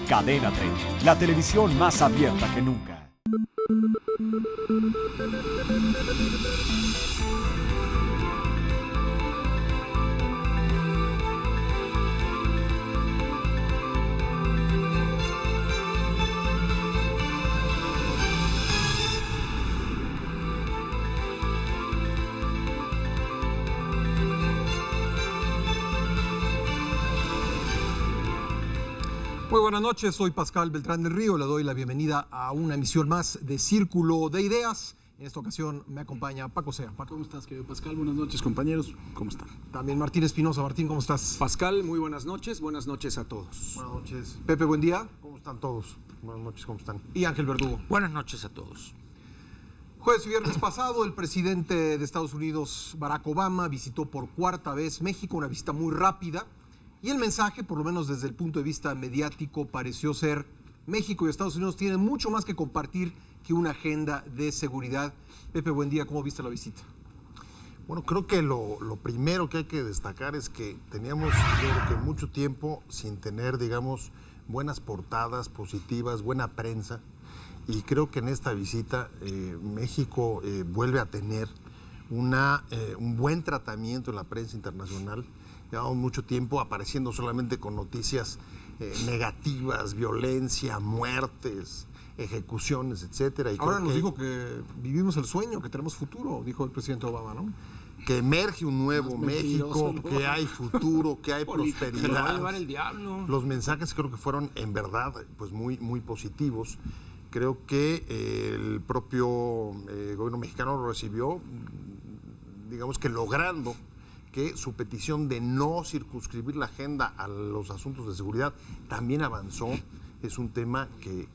Cadena 30, la televisión más abierta que nunca. Muy buenas noches, soy Pascal Beltrán del Río, le doy la bienvenida a una emisión más de Círculo de Ideas. En esta ocasión me acompaña Paco Sea. Paco. ¿Cómo estás, querido Pascal? Buenas noches, compañeros. ¿Cómo están? También Martín Espinosa. Martín, ¿cómo estás? Pascal, muy buenas noches a todos. Buenas noches. Pepe, buen día. ¿Cómo están todos? Buenas noches, ¿cómo están? Y Ángel Verdugo. Buenas noches a todos. Jueves y viernes pasado, el presidente de Estados Unidos, Barack Obama, visitó por cuarta vez México, una visita muy rápida. Y el mensaje, por lo menos desde el punto de vista mediático, pareció ser: México y Estados Unidos tienen mucho más que compartir que una agenda de seguridad. Pepe, buen día, ¿cómo viste la visita? Bueno, creo que lo primero que hay que destacar es que teníamos, yo creo que mucho tiempo sin tener, digamos, buenas portadas positivas, buena prensa. Y creo que en esta visita México vuelve a tener un buen tratamiento en la prensa internacional. Llevamos mucho tiempo apareciendo solamente con noticias negativas, violencia, muertes, ejecuciones, etcétera. Y ahora nos dijo que vivimos el sueño, que tenemos futuro, dijo el presidente Obama, ¿no? Que emerge un nuevo México, ¿no? Que hay futuro, que hay prosperidad. Se lo va a llevar el diablo. Los mensajes creo que fueron en verdad pues muy, muy positivos. Creo que el propio gobierno mexicano lo recibió, digamos que logrando que su petición de no circunscribir la agenda a los asuntos de seguridad también avanzó. Es un tema que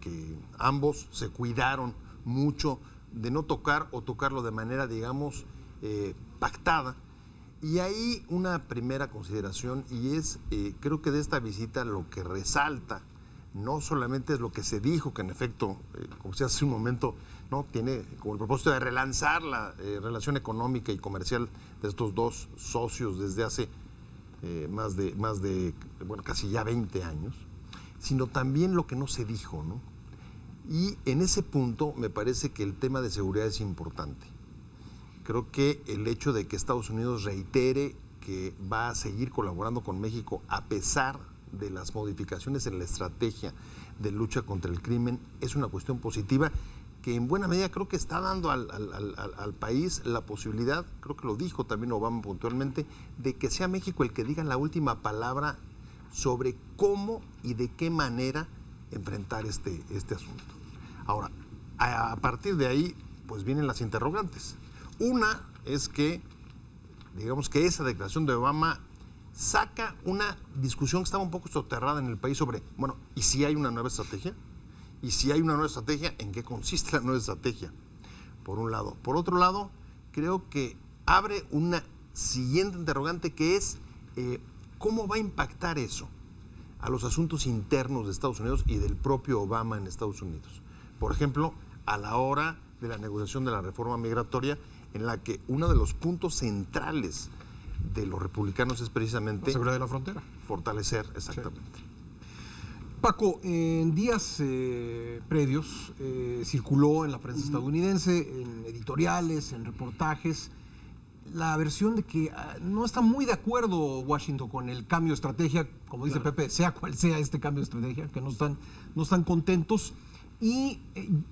ambos se cuidaron mucho de no tocar o tocarlo de manera, digamos, pactada. Y ahí una primera consideración, y es, creo que de esta visita lo que resalta no solamente es lo que se dijo, que en efecto, como se hace un momento, ¿no?, tiene como el propósito de relanzar la relación económica y comercial de estos dos socios desde hace más de casi ya 20 años, sino también lo que no se dijo, ¿no? Y en ese punto me parece que el tema de seguridad es importante. Creo que el hecho de que Estados Unidos reitere que va a seguir colaborando con México a pesar de las modificaciones en la estrategia de lucha contra el crimen es una cuestión positiva que en buena medida creo que está dando al país la posibilidad, creo que lo dijo también Obama puntualmente, de que sea México el que diga la última palabra sobre cómo y de qué manera enfrentar este asunto. Ahora, a partir de ahí, pues vienen las interrogantes. Una es que, digamos que esa declaración de Obama saca una discusión que estaba un poco soterrada en el país sobre, bueno, ¿y si hay una nueva estrategia? Y si hay una nueva estrategia, ¿en qué consiste la nueva estrategia? Por un lado. Por otro lado, creo que abre una siguiente interrogante que es ¿cómo va a impactar eso a los asuntos internos de Estados Unidos y del propio Obama en Estados Unidos? Por ejemplo, a la hora de la negociación de la reforma migratoria, en la que uno de los puntos centrales de los republicanos es precisamente la seguridad de la frontera. Fortalecer, exactamente. Sí. Paco, en días previos circuló en la prensa estadounidense, en editoriales, en reportajes, la versión de que no está muy de acuerdo Washington con el cambio de estrategia, como dice Pepe, sea cual sea este cambio de estrategia, que no están contentos. Y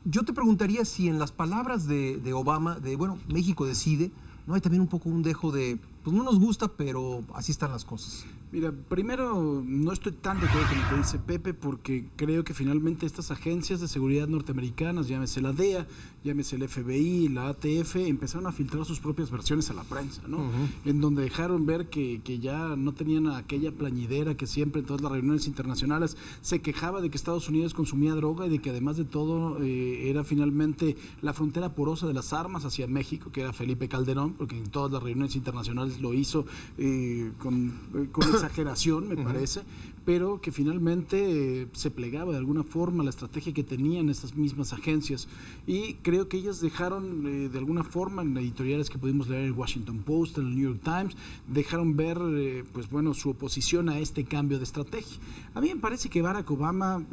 yo te preguntaría si en las palabras de Obama, de bueno, México decide, no hay también un poco un dejo de, pues no nos gusta, pero así están las cosas. Mira, primero no estoy tan de acuerdo con lo que dice Pepe, porque creo que finalmente estas agencias de seguridad norteamericanas, llámese la DEA, llámese el FBI, la ATF, empezaron a filtrar sus propias versiones a la prensa, ¿no? En donde dejaron ver que ya no tenían aquella plañidera que siempre en todas las reuniones internacionales se quejaba de que Estados Unidos consumía droga y de que además de todo era finalmente la frontera porosa de las armas hacia México, que era Felipe Calderón, porque en todas las reuniones internacionales lo hizo con exageración, me parece, pero que finalmente se plegaba de alguna forma a la estrategia que tenían estas mismas agencias. Y creo que ellas dejaron, de alguna forma, en editoriales que pudimos leer en el Washington Post, en el New York Times, dejaron ver, pues bueno, su oposición a este cambio de estrategia. A mí me parece que Barack Obama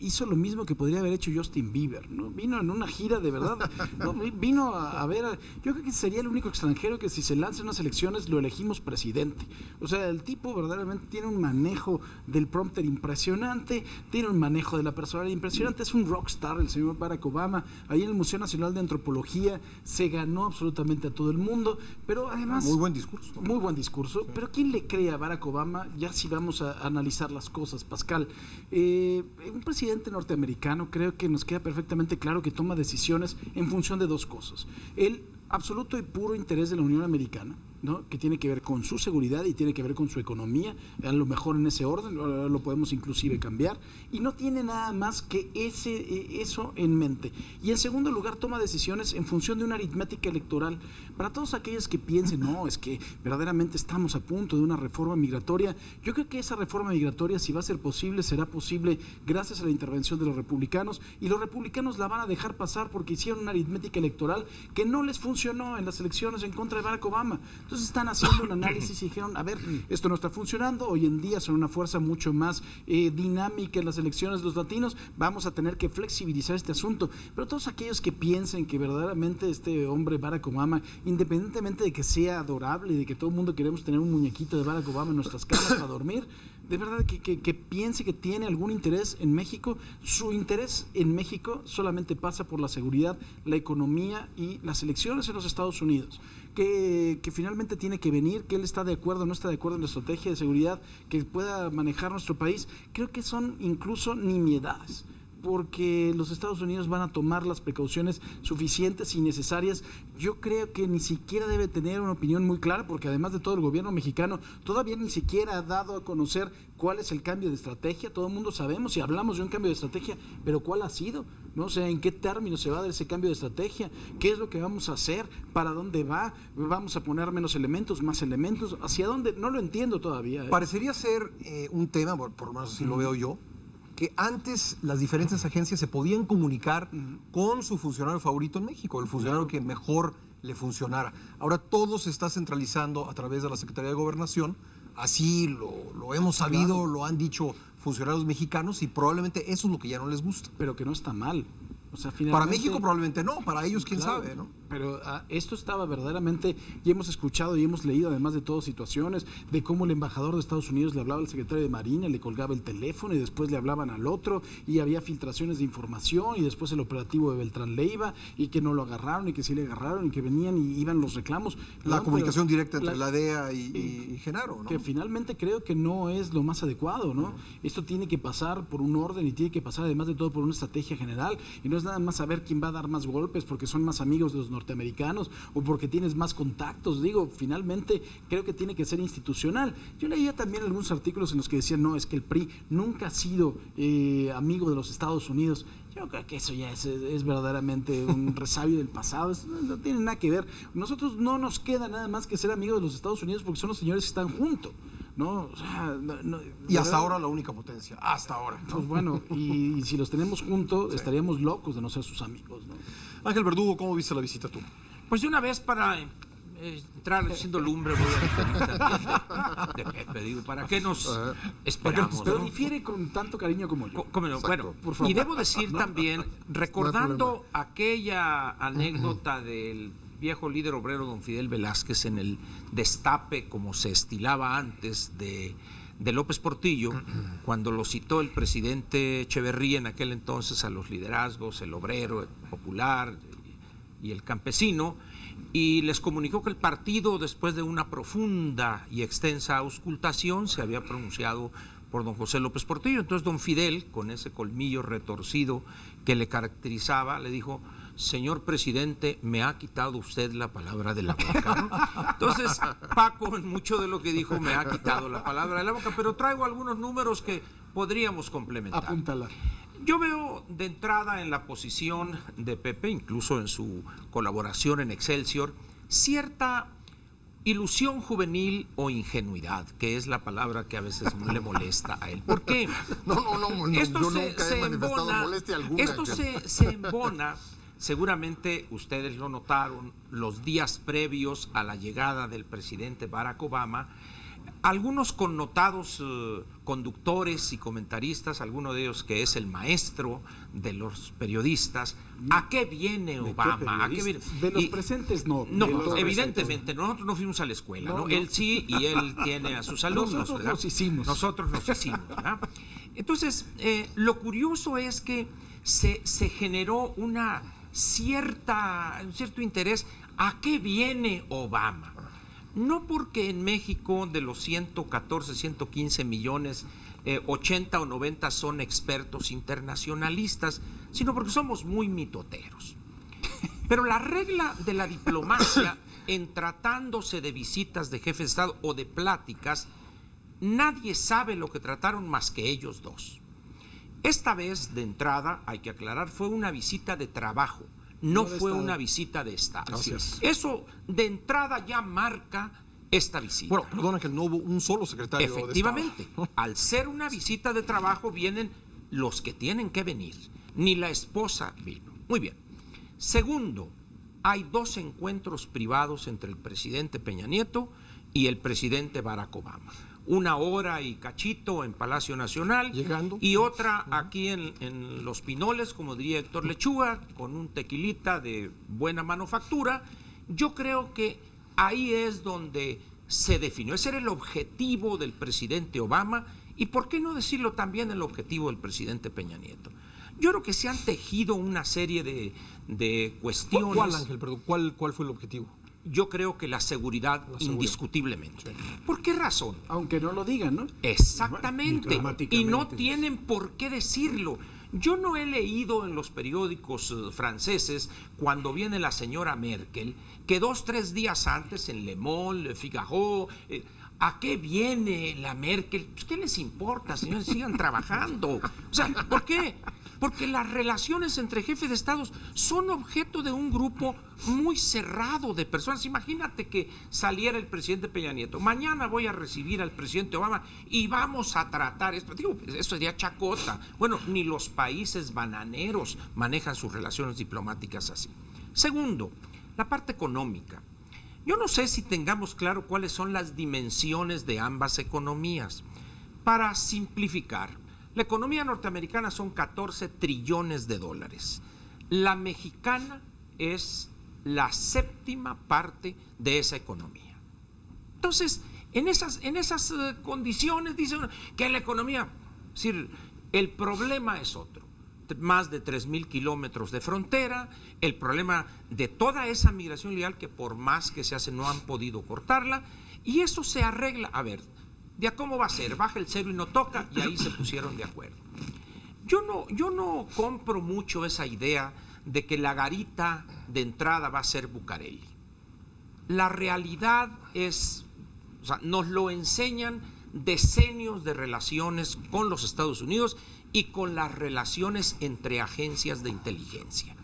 hizo lo mismo que podría haber hecho Justin Bieber, ¿no? Vino en una gira de verdad, ¿no? Vino a ver, yo creo que sería el único extranjero que si se lanza en unas elecciones lo elegimos presidente. O sea, el tipo verdaderamente tiene un manejo del prompter impresionante, tiene un manejo de la personalidad impresionante, es un rockstar el señor Barack Obama. Ahí en el Museo Nacional de Antropología se ganó absolutamente a todo el mundo, pero además... Muy buen discurso. Muy buen discurso, sí. Pero ¿quién le cree a Barack Obama? Ya si vamos a analizar las cosas, Pascal. Un presidente norteamericano creo que nos queda perfectamente claro que toma decisiones en función de dos cosas. El absoluto y puro interés de la Unión Americana, ¿no? Que tiene que ver con su seguridad y tiene que ver con su economía, a lo mejor en ese orden, lo podemos inclusive cambiar, y no tiene nada más que eso en mente. Y en segundo lugar, toma decisiones en función de una aritmética electoral. Para todos aquellos que piensen, no, es que verdaderamente estamos a punto de una reforma migratoria, yo creo que esa reforma migratoria, si va a ser posible, será posible gracias a la intervención de los republicanos, y los republicanos la van a dejar pasar porque hicieron una aritmética electoral que no les funcionó en las elecciones en contra de Barack Obama. Entonces están haciendo un análisis y dijeron, a ver, esto no está funcionando, hoy en día son una fuerza mucho más dinámica en las elecciones de los latinos, vamos a tener que flexibilizar este asunto. Pero todos aquellos que piensen que verdaderamente este hombre Barack Obama, independientemente de que sea adorable y de que todo el mundo queremos tener un muñequito de Barack Obama en nuestras camas para dormir, de verdad que piense que tiene algún interés en México, su interés en México solamente pasa por la seguridad, la economía y las elecciones en los Estados Unidos. Que finalmente tiene que venir, que él está de acuerdo o no está de acuerdo en la estrategia de seguridad que pueda manejar nuestro país, creo que son incluso nimiedades, porque los Estados Unidos van a tomar las precauciones suficientes y necesarias. Yo creo que ni siquiera debe tener una opinión muy clara, porque además de todo el gobierno mexicano todavía ni siquiera ha dado a conocer cuál es el cambio de estrategia. Todo el mundo sabemos y hablamos de un cambio de estrategia, pero ¿cuál ha sido? ¿No? O sea, ¿en qué términos se va a dar ese cambio de estrategia? ¿Qué es lo que vamos a hacer? ¿Para dónde va? ¿Vamos a poner menos elementos, más elementos? ¿Hacia dónde? No lo entiendo todavía. Parecería ser un tema, por lo menos así lo veo yo, que antes las diferentes agencias se podían comunicar con su funcionario favorito en México, el funcionario que mejor le funcionara. Ahora todo se está centralizando a través de la Secretaría de Gobernación, así lo hemos sabido, lo han dicho funcionarios mexicanos y probablemente eso es lo que ya no les gusta. Pero que no está mal. O sea, para México probablemente no, para ellos quién sabe, ¿no? Pero esto estaba verdaderamente, y hemos escuchado y hemos leído además de todo situaciones de cómo el embajador de Estados Unidos le hablaba al secretario de Marina, le colgaba el teléfono y después le hablaban al otro y había filtraciones de información y después el operativo de Beltrán Leiva y que no lo agarraron y que sí le agarraron y que venían y iban los reclamos. La comunicación directa entre la DEA y Genaro, ¿no? Que finalmente creo que no es lo más adecuado, ¿no? Esto tiene que pasar por un orden y tiene que pasar además de todo por una estrategia general y no es nada más saber quién va a dar más golpes porque son más amigos de los norteamericanos o porque tienes más contactos. Digo, finalmente creo que tiene que ser institucional. Yo leía también algunos artículos en los que decían, no, es que el PRI nunca ha sido amigo de los Estados Unidos. Yo creo que eso ya es verdaderamente un resabio del pasado, eso no tiene nada que ver. Nosotros no nos queda nada más que ser amigos de los Estados Unidos porque son los señores que están juntos, ¿no? O sea, y hasta ahora la única potencia, hasta ahora, ¿no? Pues bueno, y si los tenemos juntos, estaríamos locos de no ser sus amigos, ¿no? Ángel Verdugo, ¿cómo viste la visita tú? Pues de una vez para entrar siendo lumbre, voy a referir también de Pepe, digo, ¿para qué nos esperamos? Pero ¿no? difiere con tanto cariño como yo. Bueno, por favor. Y debo decir también, recordando aquella anécdota del viejo líder obrero don Fidel Velázquez en el destape, como se estilaba antes de López Portillo, cuando lo citó el presidente Echeverría en aquel entonces a los liderazgos, el obrero, el popular y el campesino, y les comunicó que el partido, después de una profunda y extensa auscultación, se había pronunciado por don José López Portillo. Entonces don Fidel, con ese colmillo retorcido que le caracterizaba, le dijo: señor presidente, me ha quitado usted la palabra de la boca, ¿no? Entonces, Paco, en mucho de lo que dijo, me ha quitado la palabra de la boca, pero traigo algunos números que podríamos complementar. Apúntala. Yo veo de entrada en la posición de Pepe, incluso en su colaboración en Excelsior, cierta ilusión juvenil o ingenuidad, que es la palabra que a veces le molesta a él. ¿Por qué? No, Esto yo nunca he manifestado embona, molestia alguna. esto se embona, seguramente ustedes lo notaron, los días previos a la llegada del presidente Barack Obama. Algunos connotados conductores y comentaristas, alguno de ellos que es el maestro de los periodistas, ¿a qué viene Obama? ¿A qué viene? De los presentes no. No, de los evidentemente, nosotros no fuimos a la escuela, ¿no? Él sí, y él tiene a sus alumnos. Nosotros nos hicimos. Nosotros nos hicimos, ¿verdad? Entonces, lo curioso es que se generó un cierto interés. ¿A qué viene Obama? No porque en México de los 114, 115 millones, 80 o 90 son expertos internacionalistas, sino porque somos muy mitoteros. Pero la regla de la diplomacia en tratándose de visitas de jefes de Estado o de pláticas, nadie sabe lo que trataron más que ellos dos. Esta vez, de entrada, hay que aclarar, fue una visita de trabajo. No fue una visita de Estado. Eso de entrada ya marca esta visita. Bueno, perdona que no hubo un solo secretario de Estado. Efectivamente, al ser una visita de trabajo vienen los que tienen que venir. Ni la esposa vino. Muy bien. Segundo, hay 2 encuentros privados entre el presidente Peña Nieto y el presidente Barack Obama. 1 hora y cachito en Palacio Nacional. Llegando. Y otra aquí en Los Pinoles, como diría Héctor Lechuga, con un tequilita de buena manufactura. Yo creo que ahí es donde se definió. Ese era el objetivo del presidente Obama y, ¿por qué no decirlo también el objetivo del presidente Peña Nieto? Yo creo que se han tejido una serie de cuestiones. ¿Cuál, Ángel? Perdón, ¿cuál fue el objetivo? Yo creo que la seguridad, indiscutiblemente. Sí. ¿Por qué razón? Aunque no lo digan, ¿no? Exactamente. Y no tienen por qué decirlo. Yo no he leído en los periódicos franceses, cuando viene la señora Merkel, que 2 o 3 días antes en Le Monde, Le Figaro, ¿a qué viene la Merkel? Pues, ¿qué les importa, señores? Sigan trabajando. O sea, ¿por qué? Porque las relaciones entre jefes de estados son objeto de un grupo muy cerrado de personas. Imagínate que saliera el presidente Peña Nieto. Mañana voy a recibir al presidente Obama y vamos a tratar esto. Digo, eso sería chacota. Bueno, ni los países bananeros manejan sus relaciones diplomáticas así. Segundo, la parte económica. Yo no sé si tengamos claro cuáles son las dimensiones de ambas economías. Para simplificar, la economía norteamericana son 14 trillones de dólares. La mexicana es la 7ª parte de esa economía. Entonces, en esas condiciones, dicen que la economía, es decir, el problema es otro. Más de 3,000 kilómetros de frontera, el problema de toda esa migración ilegal que por más que se hace no han podido cortarla, y eso se arregla. A ver, ¿de cómo va a ser? Baja el cero y no toca, y ahí se pusieron de acuerdo. Yo no compro mucho esa idea de que la garita de entrada va a ser Bucareli. La realidad es, o sea, nos lo enseñan decenios de relaciones con los Estados Unidos y con las relaciones entre agencias de inteligencia.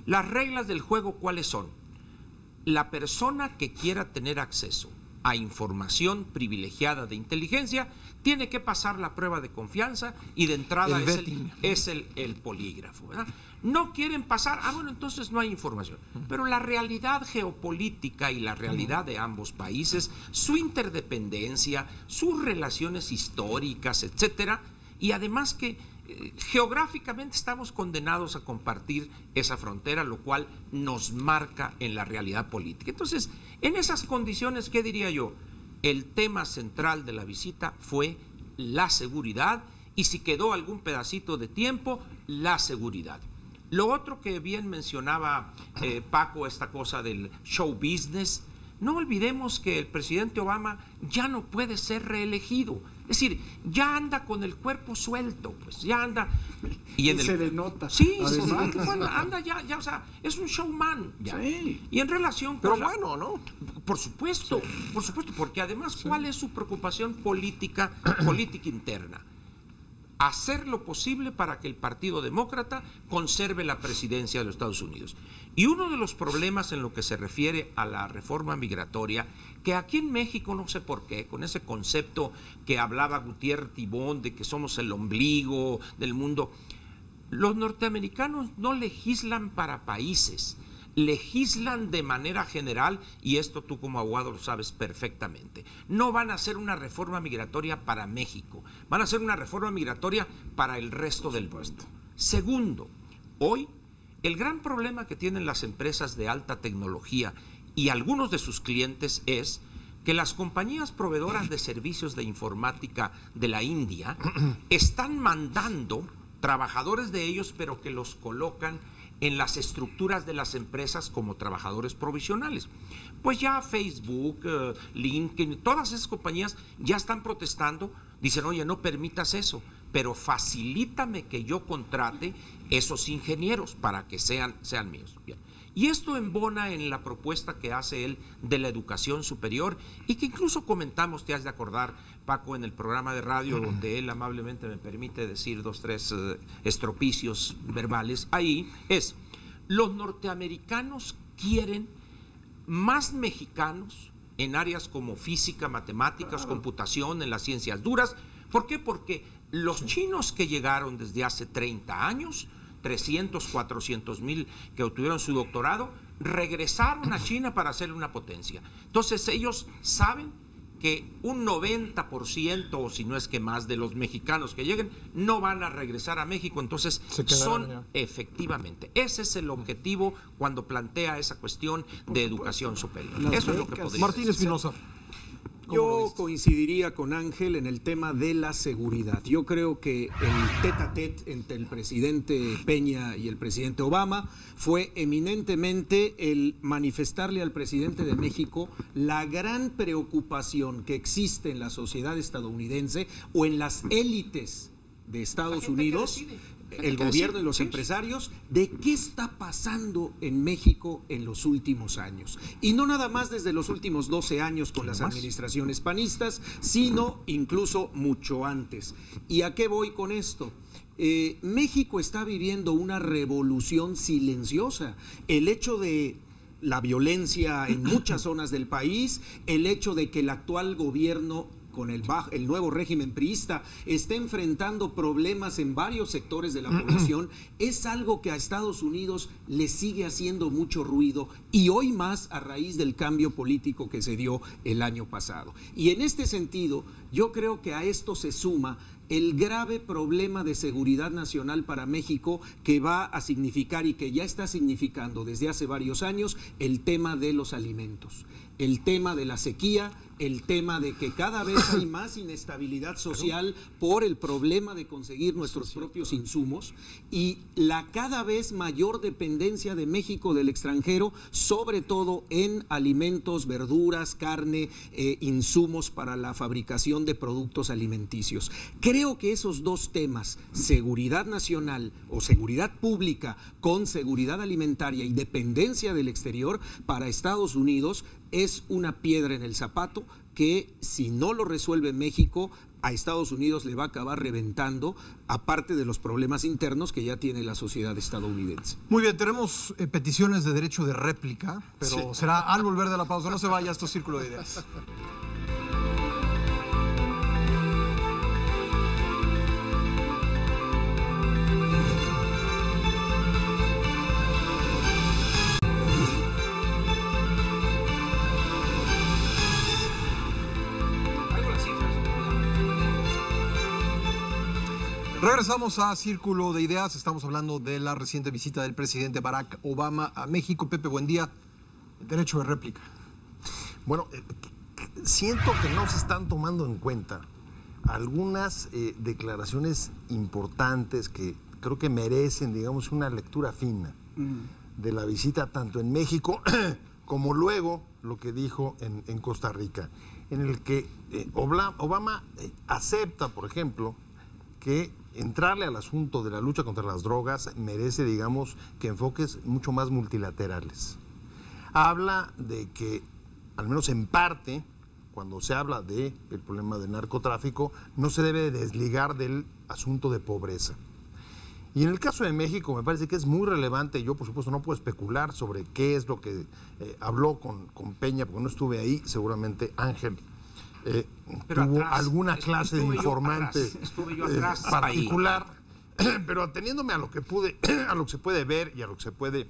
Las reglas del juego, ¿cuáles son? La persona que quiera tener acceso a información privilegiada de inteligencia tiene que pasar la prueba de confianza y de entrada es el polígrafo, ¿verdad? No quieren pasar, bueno, entonces no hay información. Pero la realidad geopolítica y la realidad de ambos países, su interdependencia, sus relaciones históricas, etcétera, y además que geográficamente estamos condenados a compartir esa frontera, lo cual nos marca en la realidad política. Entonces, en esas condiciones, ¿qué diría yo? El tema central de la visita fue la seguridad, y si quedó algún pedacito de tiempo, la seguridad. Lo otro que bien mencionaba Paco, esta cosa del show business, no olvidemos que el presidente Obama ya no puede ser reelegido. Es decir, ya anda con el cuerpo suelto, pues ya anda. Y se denota. Sí, bueno, anda ya, o sea, es un showman. Ya. Sí. Y en relación con. Pero bueno, ¿no? Por supuesto, porque además, ¿cuál es su preocupación política interna? hacer lo posible para que el Partido Demócrata conserve la presidencia de los Estados Unidos. Y uno de los problemas en lo que se refiere a la reforma migratoria, que aquí en México, no sé por qué, con ese concepto que hablaba Gutiérrez Tibón de que somos el ombligo del mundo, los norteamericanos no legislan para países, legislan de manera general, y esto tú como abogado lo sabes perfectamente. No van a hacer una reforma migratoria para México, van a hacer una reforma migratoria para el resto del mundo. Segundo, hoy el gran problema que tienen las empresas de alta tecnología y algunos de sus clientes es que las compañías proveedoras de servicios de informática de la India están mandando trabajadores de ellos, pero que los colocan en las estructuras de las empresas como trabajadores provisionales. Pues ya Facebook, LinkedIn, todas esas compañías ya están protestando, dicen, oye, no permitas eso, pero facilítame que yo contrate esos ingenieros para que sean míos. Bien. Y esto embona en la propuesta que hace él de la educación superior y que incluso comentamos, te has de acordar, Paco, en el programa de radio donde él amablemente me permite decir 2, 3 estropicios verbales. Ahí es, los norteamericanos quieren más mexicanos en áreas como física, matemáticas, computación, en las ciencias duras. ¿Por qué? Porque los chinos que llegaron desde hace 30 años, 300, 400 mil que obtuvieron su doctorado, regresaron a China para hacer una potencia. Entonces ellos saben que un 90%, o si no es que más, de los mexicanos que lleguen no van a regresar a México. Entonces efectivamente, ese es el objetivo cuando plantea esa cuestión de educación superior. Eso es lo que podría Martín Espinosa. Yo coincidiría con Ángel en el tema de la seguridad. Yo creo que el tete-a-tete entre el presidente Peña y el presidente Obama fue eminentemente el manifestarle al presidente de México la gran preocupación que existe en la sociedad estadounidense o en las élites de Estados Unidos, el gobierno y los empresarios, de qué está pasando en México en los últimos años. Y no nada más desde los últimos 12 años con las administraciones panistas, sino incluso mucho antes. ¿Y a qué voy con esto? México está viviendo una revolución silenciosa. El hecho de la violencia en muchas zonas del país, el hecho de que el actual gobierno con el nuevo régimen priista está enfrentando problemas en varios sectores de la población, es algo que a Estados Unidos le sigue haciendo mucho ruido, y hoy más a raíz del cambio político que se dio el año pasado. Y en este sentido, yo creo que a esto se suma el grave problema de seguridad nacional para México, que va a significar y que ya está significando desde hace varios años el tema de los alimentos, el tema de la sequía, el tema de que cada vez hay más inestabilidad social por el problema de conseguir nuestros propios insumos y la cada vez mayor dependencia de México del extranjero, sobre todo en alimentos, verduras, carne, insumos para la fabricación de productos alimenticios. Creo que esos dos temas, seguridad nacional o seguridad pública con seguridad alimentaria y dependencia del exterior para Estados Unidos, es una piedra en el zapato que, si no lo resuelve México, a Estados Unidos le va a acabar reventando, aparte de los problemas internos que ya tiene la sociedad estadounidense. Muy bien, tenemos peticiones de derecho de réplica, pero será al volver de la pausa. No se vaya, esto es Círculo de Ideas. Regresamos a Círculo de Ideas. Estamos hablando de la reciente visita del presidente Barack Obama a México. Pepe, buen día. El derecho de réplica. Bueno, siento que no se están tomando en cuenta algunas declaraciones importantes que creo que merecen, digamos, una lectura fina de la visita tanto en México como luego lo que dijo en Costa Rica, en el que Obama acepta, por ejemplo, que entrarle al asunto de la lucha contra las drogas merece, digamos, que enfoques mucho más multilaterales. Habla de que, al menos en parte, cuando se habla del problema del narcotráfico, no se debe desligar del asunto de pobreza. Y en el caso de México me parece que es muy relevante. Yo, por supuesto, no puedo especular sobre qué es lo que habló con Peña, porque no estuve ahí. Seguramente Ángel tuvo alguna clase de informante particular. Pero ateniéndome a lo que a lo que se puede ver y a lo que se puede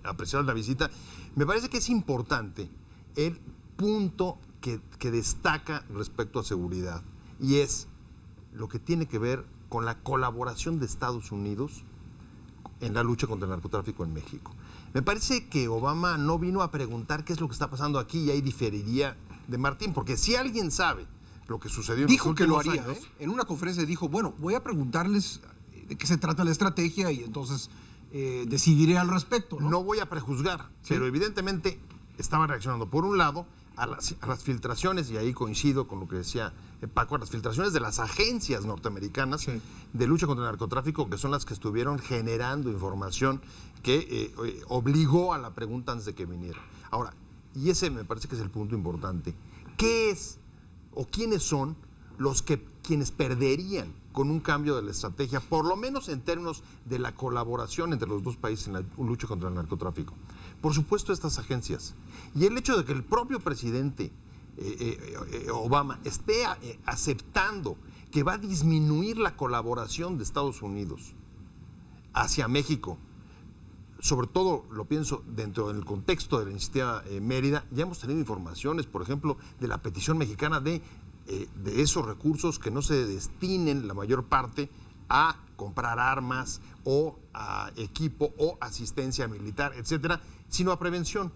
apreciar en la visita, me parece que es importante el punto que destaca respecto a seguridad, y es lo que tiene que ver con la colaboración de Estados Unidos en la lucha contra el narcotráfico en México. Me parece que Obama no vino a preguntar qué es lo que está pasando aquí, y ahí diferiría de Martín, porque si alguien sabe lo que sucedió en dijo los que lo últimos haría, años, en una conferencia dijo, bueno, voy a preguntarles de qué se trata la estrategia y entonces decidiré al respecto, ¿no? No voy a prejuzgar, pero evidentemente estaba reaccionando, por un lado, a las filtraciones, y ahí coincido con lo que decía Paco, a las filtraciones de las agencias norteamericanas de lucha contra el narcotráfico, que son las que estuvieron generando información que obligó a la pregunta antes de que viniera. Ahora, y ese me parece que es el punto importante, ¿qué es o quiénes son quienes perderían con un cambio de la estrategia, por lo menos en términos de la colaboración entre los dos países en la lucha contra el narcotráfico? Por supuesto, estas agencias. Y el hecho de que el propio presidente Obama esté aceptando que va a disminuir la colaboración de Estados Unidos hacia México, sobre todo lo pienso dentro del contexto de la iniciativa Mérida. Ya hemos tenido informaciones, por ejemplo, de la petición mexicana de esos recursos que no se destinen la mayor parte a comprar armas o a equipo o asistencia militar, etcétera, sino a prevención.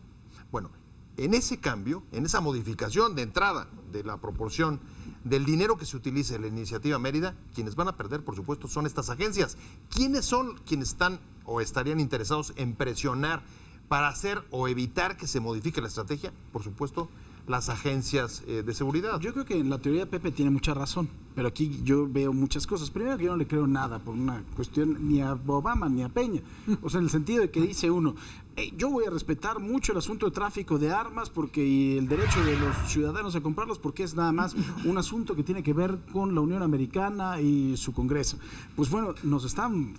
Bueno, en ese cambio, en esa modificación de entrada de la proporción del dinero que se utilice en la iniciativa Mérida, quienes van a perder, por supuesto, son estas agencias. ¿Quiénes son quienes están o estarían interesados en presionar para hacer o evitar que se modifique la estrategia? Por supuesto, las agencias de seguridad. Yo creo que en la teoría Pepe tiene mucha razón, pero aquí yo veo muchas cosas. Primero, que yo no le creo nada por una cuestión ni a Obama ni a Peña. O sea, en el sentido de que dice uno, yo voy a respetar mucho el asunto de tráfico de armas y el derecho de los ciudadanos a comprarlos, porque es nada más un asunto que tiene que ver con la Unión Americana y su Congreso. Pues bueno, nos están...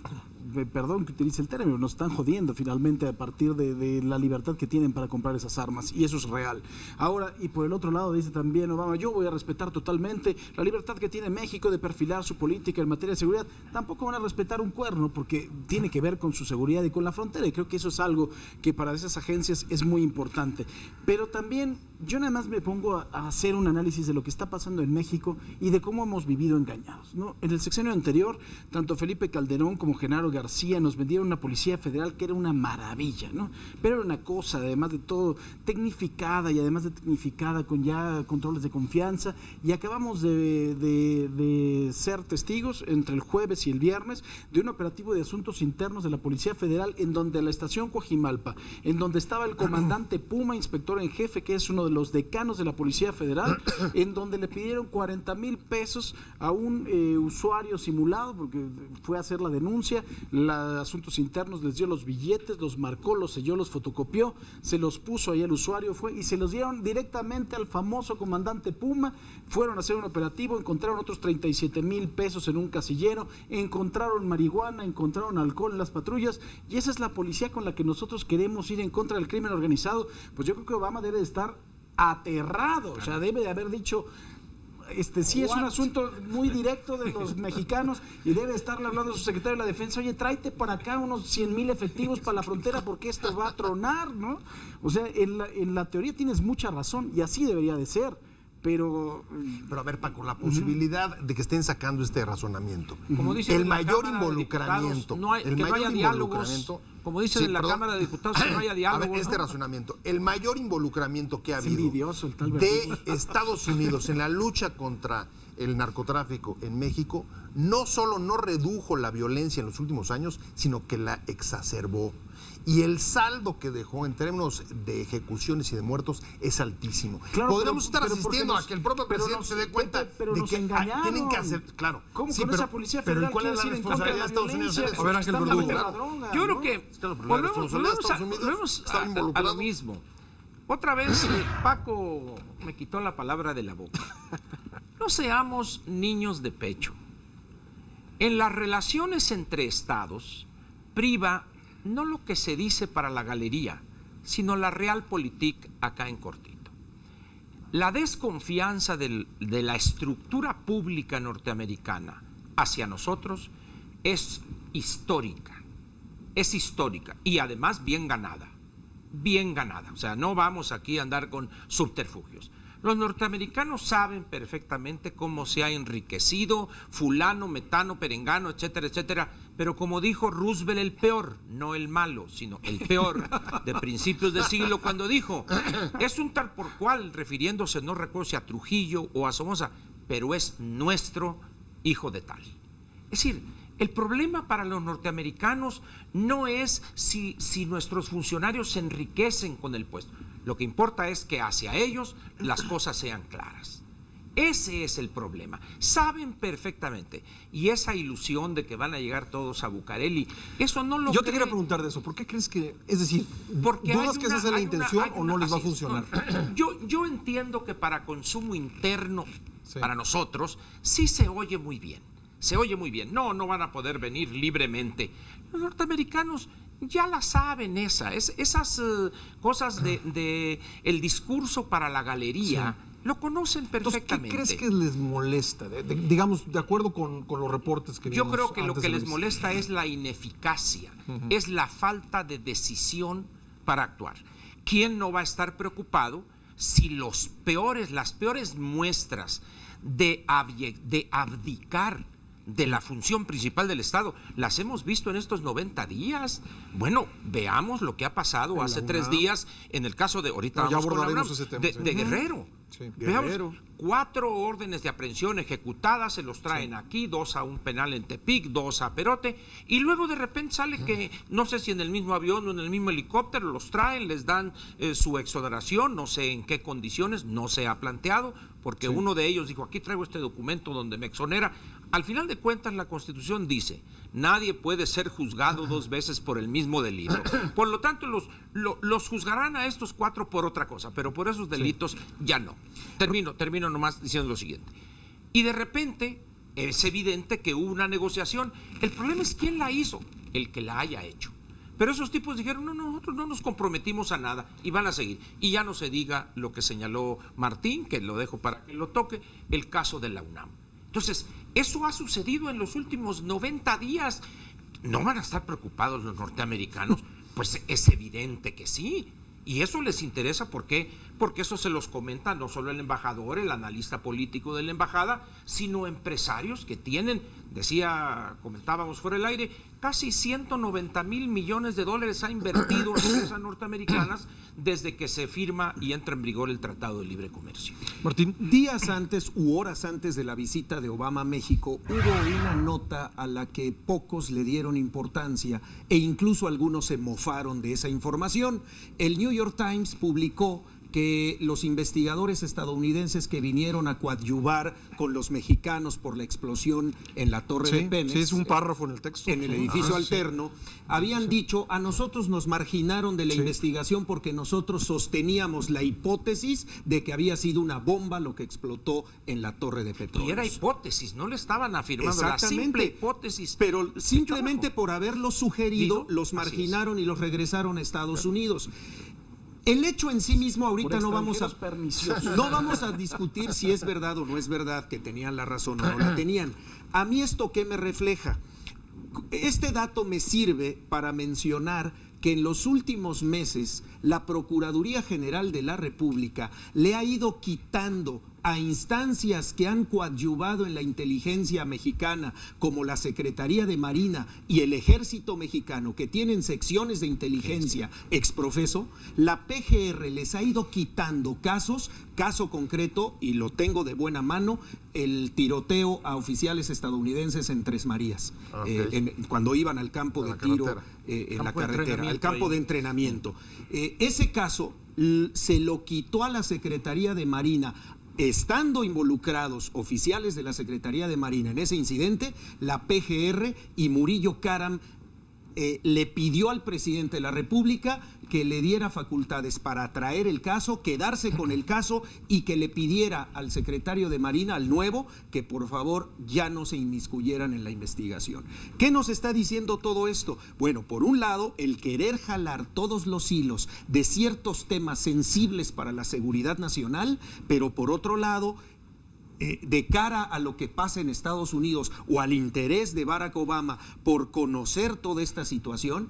Perdón que utilice el término, nos están jodiendo finalmente a partir de la libertad que tienen para comprar esas armas, y eso es real. Ahora, y por el otro lado dice también Obama, yo voy a respetar totalmente la libertad que tiene México de perfilar su política en materia de seguridad. Tampoco van a respetar un cuerno, porque tiene que ver con su seguridad y con la frontera, y creo que eso es algo que para esas agencias es muy importante. Pero también yo nada más me pongo a hacer un análisis de lo que está pasando en México y de cómo hemos vivido engañados, ¿no? En el sexenio anterior, tanto Felipe Calderón como Genaro García nos vendieron una policía federal que era una maravilla, ¿no? Pero era una cosa, además de todo, tecnificada, y además de tecnificada con ya controles de confianza, y acabamos de ser testigos entre el jueves y el viernes de un operativo de asuntos internos de la Policía Federal, en donde la estación Coajimalpa, en donde estaba el comandante Puma, inspector en jefe, que es uno de los decanos de la Policía Federal, en donde le pidieron 40,000 pesos a un usuario simulado, porque fue a hacer la denuncia. Asuntos internos les dio los billetes, los marcó, los selló, los fotocopió, se los puso ahí al usuario, fue y se los dieron directamente al famoso comandante Puma. Fueron a hacer un operativo, encontraron otros 37,000 pesos en un casillero, encontraron marihuana, encontraron alcohol en las patrullas, y esa es la policía con la que nosotros queremos ir en contra del crimen organizado. Pues yo creo que Obama debe de estar aterrado, o sea, debe de haber dicho... sí es un asunto muy directo de los mexicanos, y debe estarle hablando a su secretario de la Defensa, oye, tráete para acá unos 100,000 efectivos para la frontera, porque esto va a tronar, ¿no? O sea, en la teoría tienes mucha razón, y así debería de ser, pero a ver, Paco, la posibilidad de que estén sacando este razonamiento, como dice el mayor involucramiento, no haya diálogos, como dicen en la Cámara de Diputados, que no haya diálogos. A ver, este razonamiento, el mayor involucramiento que ha habido el de Estados Unidos en la lucha contra el narcotráfico en México, no solo no redujo la violencia en los últimos años, sino que la exacerbó. Y el saldo que dejó en términos de ejecuciones y de muertos es altísimo. Claro, podríamos estar asistiendo a que el propio presidente se dé cuenta de que tienen que hacer... Claro. ¿Cómo con esa policía federal? Pero ¿cuál es la responsabilidad de Estados Unidos en eso? A ver, Ángel Verdugo. Yo creo que volvemos a lo mismo. Otra vez Paco me quitó la palabra de la boca. No seamos niños de pecho. En las relaciones entre estados priva no lo que se dice para la galería, sino la realpolitik acá en cortito. La desconfianza de la estructura pública norteamericana hacia nosotros es histórica y además bien ganada, o sea, no vamos aquí a andar con subterfugios. Los norteamericanos saben perfectamente cómo se ha enriquecido fulano, metano, perengano, etcétera, etcétera, pero como dijo Roosevelt, el peor, no el malo, sino el peor de principios de siglo, cuando dijo, es un tal por cual, refiriéndose, no recuerdo si a Trujillo o a Somoza, pero es nuestro hijo de tal. Es decir, el problema para los norteamericanos no es si nuestros funcionarios se enriquecen con el puesto. Lo que importa es que hacia ellos las cosas sean claras. Ese es el problema. Saben perfectamente. Y esa ilusión de que van a llegar todos a Bucareli, eso no lo Yo te quería preguntar de eso. ¿Por qué crees que, es decir, dudas que esa es la intención o no les va a funcionar? Yo entiendo que para consumo interno, para nosotros, sí se oye muy bien. Se oye muy bien. No van a poder venir libremente. Los norteamericanos ya la saben esas cosas de el discurso para la galería, lo conocen perfectamente. Entonces, ¿qué crees que les molesta? Digamos, de acuerdo con los reportes que vimos. Yo creo que lo que les molesta es la ineficacia, es la falta de decisión para actuar. ¿Quién no va a estar preocupado si las peores muestras de abdicar de la función principal del Estado las hemos visto en estos 90 días? Bueno, veamos lo que ha pasado hace 3 días en el caso de, ahorita ya vamos con la UNAM, ese tema, de Guerrero. Sí. Veamos, 4 órdenes de aprehensión ejecutadas, se los traen aquí, 2 a un penal en Tepic, 2 a Perote, y luego de repente sale que, no sé si en el mismo avión o en el mismo helicóptero, los traen, les dan su exoneración, no sé en qué condiciones, no se ha planteado, porque uno de ellos dijo, aquí traigo este documento donde me exonera. Al final de cuentas, la Constitución dice, nadie puede ser juzgado 2 veces por el mismo delito. Por lo tanto, los juzgarán a estos 4 por otra cosa, pero por esos delitos ya no. Termino nomás diciendo lo siguiente. Y de repente, es evidente que hubo una negociación. El problema es quién la hizo, el que la haya hecho. Pero esos tipos dijeron, no, nosotros no nos comprometimos a nada y van a seguir. Y ya no se diga lo que señaló Martín, que lo dejo para que lo toque, el caso de la UNAM. Entonces, eso ha sucedido en los últimos 90 días. ¿No van a estar preocupados los norteamericanos? Pues es evidente que sí. Y eso les interesa, ¿por qué? Porque eso se los comenta no solo el embajador, el analista político de la embajada, sino empresarios que tienen, comentábamos fuera del aire, casi 190,000 millones de dólares ha invertido en empresas norteamericanas desde que se firma y entra en vigor el Tratado de Libre Comercio. Martín. Días antes u horas antes de la visita de Obama a México, hubo una nota a la que pocos le dieron importancia e incluso algunos se mofaron de esa información. El New York Times publicó que los investigadores estadounidenses que vinieron a coadyuvar con los mexicanos por la explosión en la Torre de Pemex, sí, es un párrafo en el texto, en el edificio alterno, habían dicho, a nosotros nos marginaron de la investigación porque nosotros sosteníamos la hipótesis de que había sido una bomba lo que explotó en la Torre de Petróleo. Y era hipótesis, no le estaban afirmando, la simple hipótesis. Pero simplemente por haberlo sugerido, los marginaron y los regresaron a Estados Unidos. El hecho en sí mismo, ahorita no vamos a discutir si es verdad o no es verdad, que tenían la razón o no la tenían. A mí esto, ¿qué me refleja? Este dato me sirve para mencionar que en los últimos meses la Procuraduría General de la República le ha ido quitando a instancias que han coadyuvado en la inteligencia mexicana, como la Secretaría de Marina y el Ejército Mexicano, que tienen secciones de inteligencia exprofeso, la PGR les ha ido quitando caso concreto, y lo tengo de buena mano, el tiroteo a oficiales estadounidenses en Tres Marías, cuando iban al campo de tiro, en la carretera, al campo de entrenamiento. Ese caso se lo quitó a la Secretaría de Marina. Estando involucrados oficiales de la Secretaría de Marina en ese incidente, la PGR y Murillo Karam le pidió al presidente de la República que le diera facultades para traer el caso, quedarse con el caso y que le pidiera al secretario de Marina, al nuevo, que por favor ya no se inmiscuyeran en la investigación. ¿Qué nos está diciendo todo esto? Bueno, por un lado, el querer jalar todos los hilos de ciertos temas sensibles para la seguridad nacional, pero por otro lado, de cara a lo que pasa en Estados Unidos o al interés de Barack Obama por conocer toda esta situación,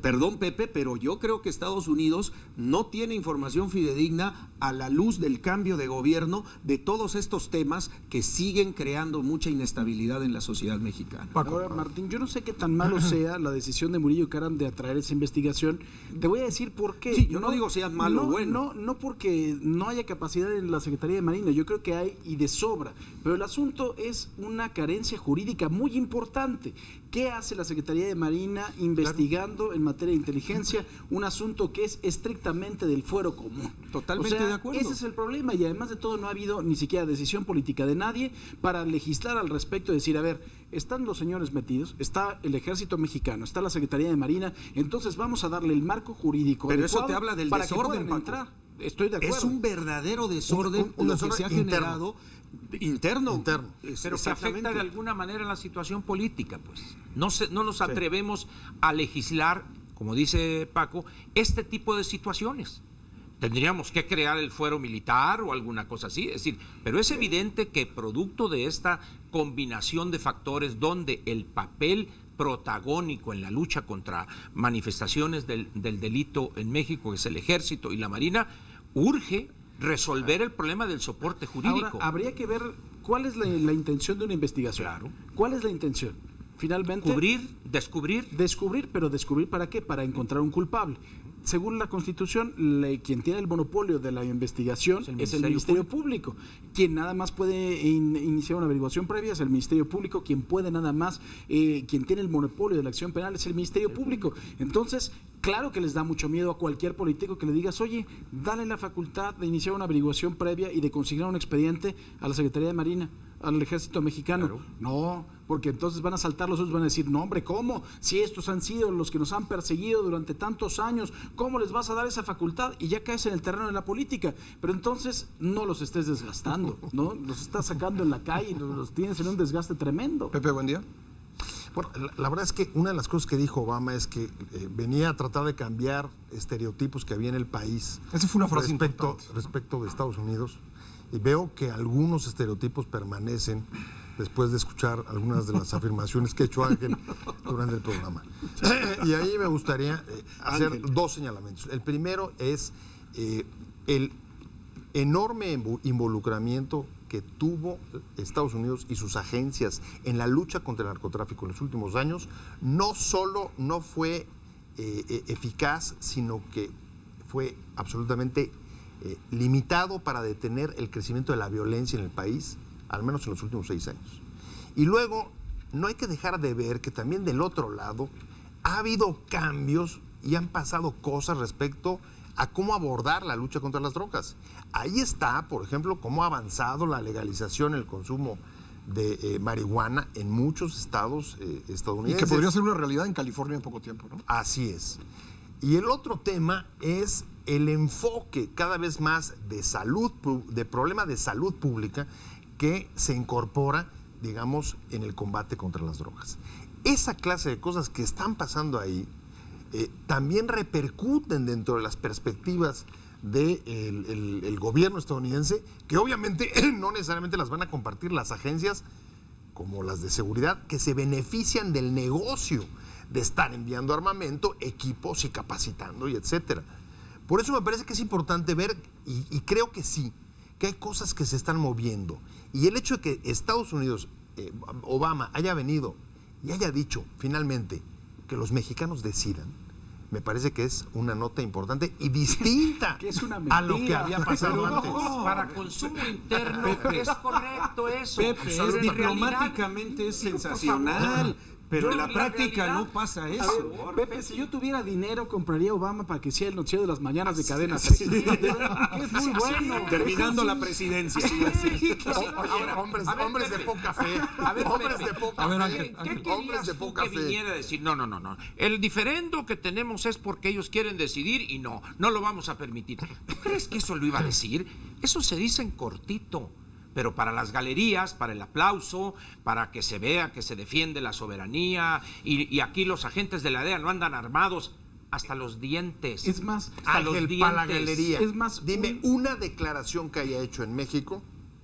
perdón, Pepe, pero yo creo que Estados Unidos no tiene información fidedigna a la luz del cambio de gobierno de todos estos temas que siguen creando mucha inestabilidad en la sociedad mexicana. Ahora, Martín, yo no sé qué tan malo sea la decisión de Murillo Karam de atraer esa investigación. Te voy a decir por qué. Sí, yo no digo sea malo o bueno. No porque no haya capacidad en la Secretaría de Marina, yo creo que hay y de sobra. Pero el asunto es una carencia jurídica muy importante. ¿Qué hace la Secretaría de Marina investigando en materia de inteligencia un asunto que es estrictamente del fuero común? Totalmente de acuerdo. Ese es el problema, y además de todo no ha habido ni siquiera decisión política de nadie para legislar al respecto, decir, a ver, están los señores metidos, está el Ejército Mexicano, está la Secretaría de Marina, entonces vamos a darle el marco jurídico. Pero eso te habla del para desorden, que puedan entrar. Estoy de acuerdo. Es un verdadero desorden un lo desorden que se ha generado interno. Pero que afecta de alguna manera la situación política, pues. No nos atrevemos a legislar, como dice Paco, este tipo de situaciones. Tendríamos que crear el fuero militar o alguna cosa así, es decir, pero es evidente que producto de esta combinación de factores donde el papel protagónico en la lucha contra manifestaciones del delito en México, que es el Ejército y la Marina, urge resolver el problema del soporte jurídico. Ahora, habría que ver cuál es la intención de una investigación. Claro. ¿Cuál es la intención? Finalmente, descubrir, pero ¿descubrir para qué? Para encontrar un culpable. Según la Constitución, quien tiene el monopolio de la investigación es el Ministerio Público. Quien nada más puede iniciar una averiguación previa es el Ministerio Público. Quien puede nada más, quien tiene el monopolio de la acción penal es el Ministerio Público. Entonces, claro que les da mucho miedo a cualquier político que le digas, oye, dale la facultad de iniciar una averiguación previa y de consignar un expediente a la Secretaría de Marina, al Ejército Mexicano. Claro. No, porque entonces van a saltar los otros, van a decir, no hombre, ¿cómo? Si estos han sido los que nos han perseguido durante tantos años, ¿cómo les vas a dar esa facultad? Y ya caes en el terreno de la política. Pero entonces no los estés desgastando, ¿no? Los estás sacando en la calle y los tienes en un desgaste tremendo. Pepe, buen día. Bueno, la verdad es que una de las cosas que dijo Obama es que venía a tratar de cambiar estereotipos que había en el país. Esa fue una frase respecto de Estados Unidos. Y veo que algunos estereotipos permanecen después de escuchar algunas de las afirmaciones que ha hecho Ángel durante el programa. Y ahí me gustaría hacer dos señalamientos. El primero es el enorme involucramiento que tuvo Estados Unidos y sus agencias en la lucha contra el narcotráfico en los últimos años. No solo no fue eficaz, sino que fue absolutamente limitado para detener el crecimiento de la violencia en el país, al menos en los últimos 6 años. Y luego, no hay que dejar de ver que también del otro lado ha habido cambios y han pasado cosas respecto a cómo abordar la lucha contra las drogas. Ahí está, por ejemplo, cómo ha avanzado la legalización, el consumo de marihuana en muchos estados estadounidenses. Y que podría ser una realidad en California en poco tiempo, ¿no? Así es. Y el otro tema es el enfoque cada vez más de salud, de problema de salud pública que se incorpora, digamos, en el combate contra las drogas. Esa clase de cosas que están pasando ahí también repercuten dentro de las perspectivas del gobierno estadounidense, que obviamente no necesariamente las van a compartir las agencias como las de seguridad, que se benefician del negocio de estar enviando armamento, equipos y capacitando y etcétera. Por eso me parece que es importante ver, y creo que sí, que hay cosas que se están moviendo. Y el hecho de que Estados Unidos, Obama, haya venido y haya dicho finalmente que los mexicanos decidan, me parece que es una nota importante y distinta que es una a lo que había pasado antes. Para consumo interno es correcto. comparto eso. Pepe, Pero en diplomáticamente es sensacional, pero en la práctica no pasa eso. Pepe, si yo tuviera dinero, compraría a Obama para que sea el noticiero de las mañanas de Cadena 3. Es muy bueno. Terminando la presidencia. Oye, hombres de poca fe. Hombres de poca fe. ¿Qué Hombres querías de tú poca que fe. viniera a decir? No. El diferendo que tenemos es porque ellos quieren decidir y no lo vamos a permitir. ¿Tú crees que eso lo iba a decir? Eso se dice en cortito. Pero para las galerías, para el aplauso, para que se vea que se defiende la soberanía, y aquí los agentes de la DEA no andan armados hasta los dientes. Es más, hasta los Ángel, dientes. para la galería. Es más, dime una declaración que haya hecho en México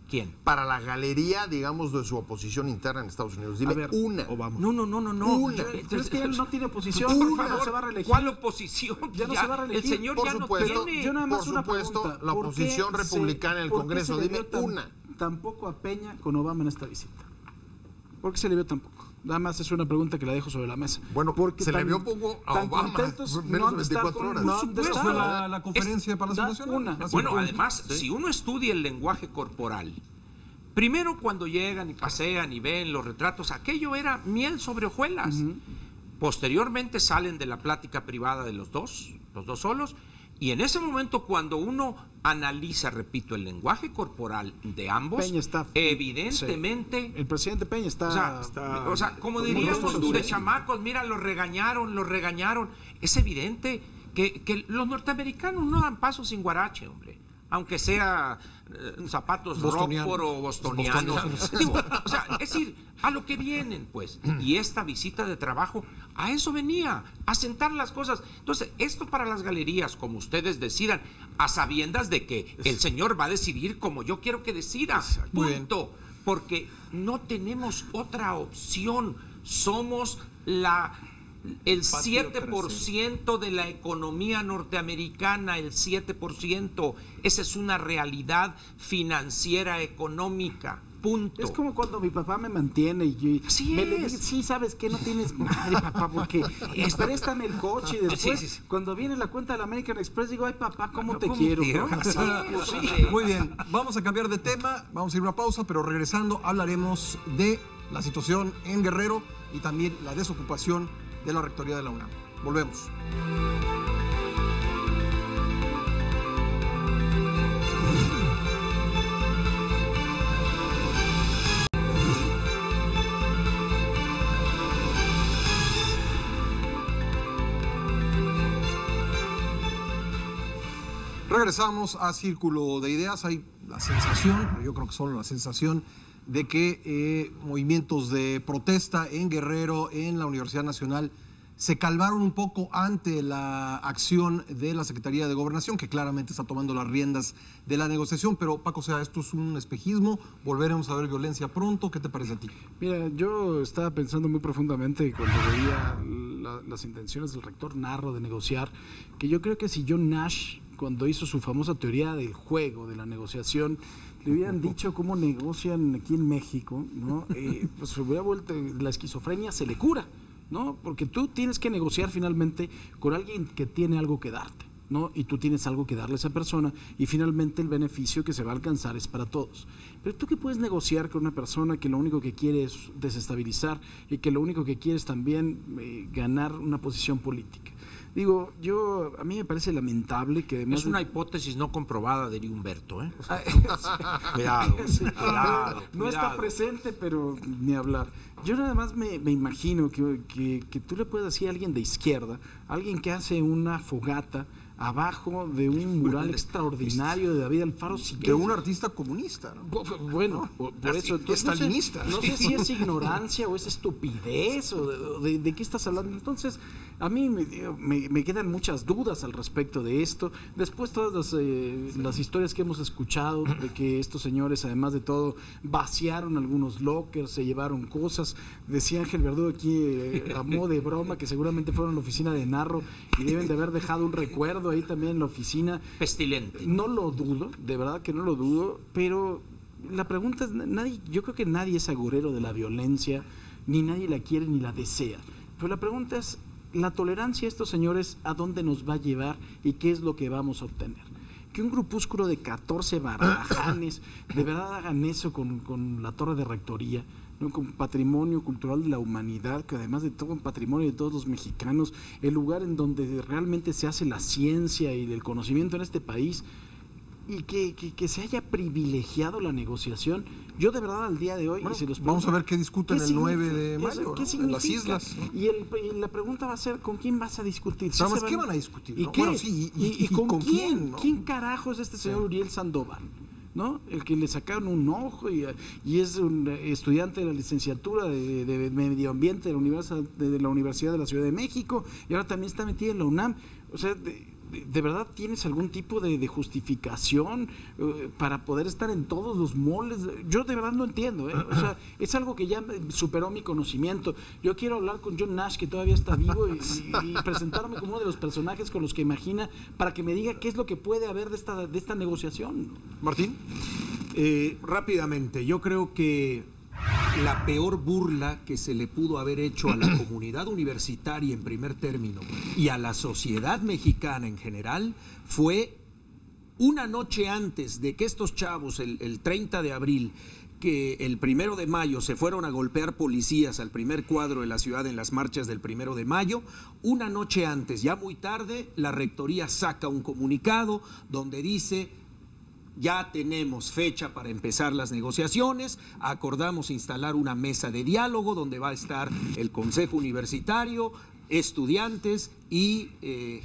¿Quién? para la galería, digamos, de su oposición interna en Estados Unidos. Dime A ver, una. Obama. No. Una. Pero es que él no tiene oposición, Una. por favor, no se va a reelegir. ¿Cuál oposición? Ya no se va a reelegir. El señor Por ya supuesto, no tiene. Yo nada más Por una supuesto, pregunta. la ¿Por qué oposición republicana en el por qué Congreso? se le Dime vio una. Tampoco a Peña con Obama en esta visita. ¿Por qué se le vio tampoco? Nada más es una pregunta que la dejo sobre la mesa. Bueno, porque se le vio poco a tan Obama, contentos menos no han de de estar 24 con- horas. no Por han de supuesto. estar- Fue la conferencia de Palacio da Nacional. una. Hace Bueno, poco. además, si uno estudia el lenguaje corporal, primero cuando llegan y pasean y ven los retratos, aquello era miel sobre hojuelas. Posteriormente salen de la plática privada de los dos solos, y en ese momento cuando uno analiza, repito, el lenguaje corporal de ambos, Peña está- evidentemente... El presidente Peña está... O sea, como muy diríamos responsible. de chamacos, mira, los regañaron. Es evidente que los norteamericanos no dan paso sin guarache, hombre. Aunque sea zapatos Bostoniano. Rockford o bostonianos. Digo, o sea, es decir, a lo que vienen, pues. Y esta visita de trabajo, a eso venía, a sentar las cosas. Entonces, esto para las galerías, como ustedes decidan, a sabiendas de que el señor va a decidir como yo quiero que decida. Muy bien. Punto. Porque no tenemos otra opción. Somos el 7% de la economía norteamericana, el 7%. Esa es una realidad financiera económica. Punto. Es como cuando mi papá me mantiene y Así me le es. dice, sí, sabes que no tienes madre, papá, porque préstame el coche y después, Sí. cuando viene la cuenta del American Express, digo, ay, papá, ¿cómo te ¿Cómo quiero? te ¿no? quiero? Así Pues sí. es. Muy bien, vamos a cambiar de tema, vamos a ir a una pausa, pero regresando hablaremos de la situación en Guerrero y también la desocupación de la Rectoría de la UNAM. Volvemos. Regresamos a Círculo de Ideas. Hay la sensación, pero yo creo que solo la sensación, de que movimientos de protesta en Guerrero, en la Universidad Nacional, se calmaron un poco ante la acción de la Secretaría de Gobernación, que claramente está tomando las riendas de la negociación. Pero, Paco, o sea, esto es un espejismo, volveremos a ver violencia pronto. ¿Qué te parece a ti? Mira, yo estaba pensando muy profundamente cuando veía las intenciones del rector Narro de negociar, que yo creo que si John Nash, cuando hizo su famosa teoría del juego, de la negociación, le hubieran dicho cómo negocian aquí en México, ¿no? Pues se hubiera vuelto, la esquizofrenia se le cura, ¿no? Porque tú tienes que negociar finalmente con alguien que tiene algo que darte, ¿no? Y tú tienes algo que darle a esa persona y finalmente el beneficio que se va a alcanzar es para todos. Pero tú, ¿qué puedes negociar con una persona que lo único que quiere es desestabilizar y que lo único que quiere es también ganar una posición política? Digo, a mí me parece lamentable que además... Es una hipótesis no comprobada, diría Humberto, ¿eh? Cuidado, cuidado. No está presente, pero ni hablar. Yo nada más me imagino que tú le puedes decir a alguien de izquierda, alguien que hace una fogata abajo de un mural extraordinario de David Alfaro, si De quieres- un artista comunista, ¿no? Bueno, por eso entonces, estalinista. No sé si es ignorancia o es estupidez o de qué estás hablando. Entonces, a mí me quedan muchas dudas al respecto de esto. Después todas las historias que hemos escuchado de que estos señores, además de todo, vaciaron algunos lockers, se llevaron cosas. Decía Ángel Verdugo aquí a modo de broma que seguramente fueron a la oficina de Narro y deben de haber dejado un recuerdo ahí también en la oficina. Pestilente. No lo dudo, de verdad que no lo dudo, pero la pregunta es, yo creo que nadie es agorero de la violencia, ni nadie la quiere ni la desea. Pero la pregunta es, la tolerancia de estos señores, ¿a dónde nos va a llevar y qué es lo que vamos a obtener? que un grupúsculo de 14 barajanes de verdad hagan eso con la torre de rectoría, ¿no? Con patrimonio cultural de la humanidad, que además de todo un patrimonio de todos los mexicanos, el lugar en donde realmente se hace la ciencia y el conocimiento en este país, y que se haya privilegiado la negociación. Yo de verdad al día de hoy, Bueno, y se los vamos a ver qué discuten el 9 de eso? mayo, ¿Qué ¿no? significa? En las islas, ¿no? Y la pregunta va a ser, ¿con quién vas a discutir? Nada más, ¿qué van a discutir? ¿Y ¿no? qué? Bueno, sí, ¿Y con quién? ¿no? ¿Quién carajo es este señor Uriel Sandoval? ¿No? El que le sacaron un ojo y es un estudiante de la licenciatura de Medio Ambiente de la Universidad de la Ciudad de México, y ahora también está metido en la UNAM. O sea, ¿de verdad tienes algún tipo de justificación para poder estar en todos los moles? Yo de verdad no entiendo, ¿eh? O sea, es algo que ya superó mi conocimiento. Yo quiero hablar con John Nash, que todavía está vivo, y presentarme como uno de los personajes con los que imagina, para que me diga qué es lo que puede haber de esta negociación. Martín. Rápidamente, yo creo que la peor burla que se le pudo haber hecho a la comunidad universitaria en primer término y a la sociedad mexicana en general fue una noche antes de que estos chavos, el 30 de abril, que el 1 de mayo se fueron a golpear policías al primer cuadro de la ciudad en las marchas del 1 de mayo, una noche antes, ya muy tarde, la rectoría saca un comunicado donde dice: ya tenemos fecha para empezar las negociaciones, acordamos instalar una mesa de diálogo donde va a estar el Consejo Universitario, estudiantes y